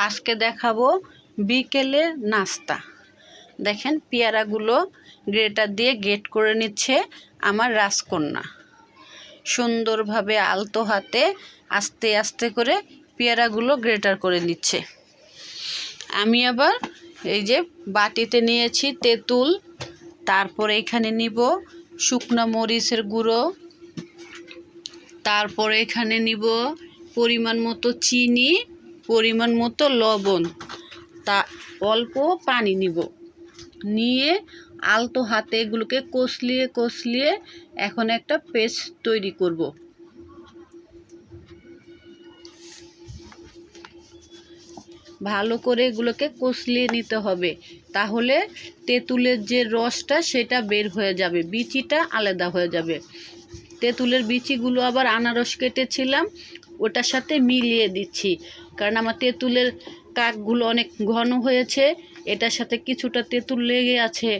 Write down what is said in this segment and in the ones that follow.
আজকে দেখাবো বিকেলের নাস্তা। দেখেন পেয়ারাগুলো গ্রেটার দিয়ে গ্রেট করে নিচ্ছে আমার রাজকন্যা। সুন্দরভাবে আলতো হাতে আস্তে আস্তে করে পেয়ারাগুলো গ্রেটার করে নিচ্ছে। আমি আবার এই যে বাটিতে নিয়েছি তেঁতুল, তারপরে এখানে নিব শুকনো মরিচের গুঁড়ো, তারপরে এখানে নিব পরিমাণ মতো চিনি, পরিমাণ মতো লবণ, তা অল্প পানি নিয়ে আলতো হাতে এগুলোকে কষলিয়ে এখন একটা পেস্ট তৈরি করব। ভালো করে এগুলোকে কষলিয়ে নিতে হবে, তাহলে তেঁতুলের যে রসটা সেটা বের হয়ে যাবে, বিচিটা আলাদা হয়ে যাবে। তেঁতুলের বিচিগুলো আবার আনারস কেটেছিলাম ওটার সাথে মিলিয়ে দিচ্ছি, কারণ আমার তেঁতুলের কাকগুলো অনেক ঘন হয়েছে, এটার সাথে কিছুটা তেঁতুল লেগে আছে।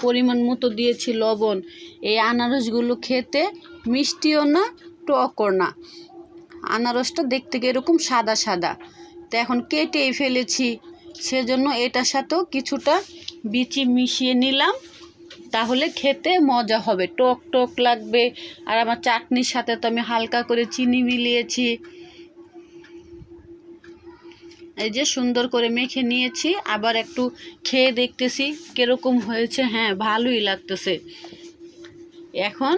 পরিমাণ মতো দিয়েছি লবণ। এই আনারসগুলো খেতে মিষ্টিও না টকও না, আনারসটা দেখতে এরকম সাদা সাদা। তো এখন কেটেই ফেলেছি, সেজন্য এটার সাথেও কিছুটা বিচি মিশিয়ে নিলাম, তাহলে খেতে মজা হবে, টক টক লাগবে। আর আমার চাটনির সাথে তো আমি হালকা করে চিনি মিলিয়েছি। এই যে সুন্দর করে মেখে নিয়েছি, আবার একটু খেয়ে দেখতেছি কিরকম হয়েছে। হ্যাঁ, ভালোই লাগতেছে। এখন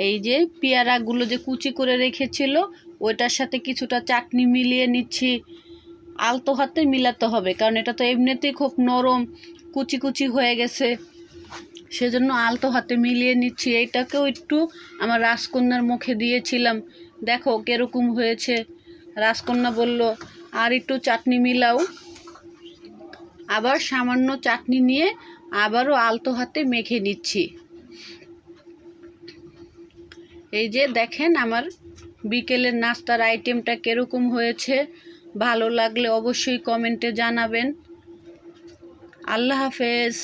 এই যে পেয়ারাগুলো যে কুচি করে রেখেছিল ওইটার সাথে কিছুটা চাটনি মিলিয়ে নিচ্ছি। আলতো হাতে মিলাতে হবে, কারণ এটা তো এমনিতেই খুব নরম কুচি কুচি হয়ে গেছে, সেজন্য আলতো হাতে মিলিয়ে নিচ্ছি। এইটাকেও একটু আমার রাজকন্যার মুখে দিয়েছিলাম, দেখো কিরকম হয়েছে। রাজকন্যা বলল আর একটু চাটনি মিলাও। আবার সামান্য চাটনি নিয়ে আবারও আলতো হাতে মেখে নিচ্ছি। এই যে দেখেন আমার বিকেলের নাস্তার আইটেমটা কিরকম হয়েছে। ভালো লাগলে অবশ্যই কমেন্টে জানাবেন। আল্লাহ হাফেজ।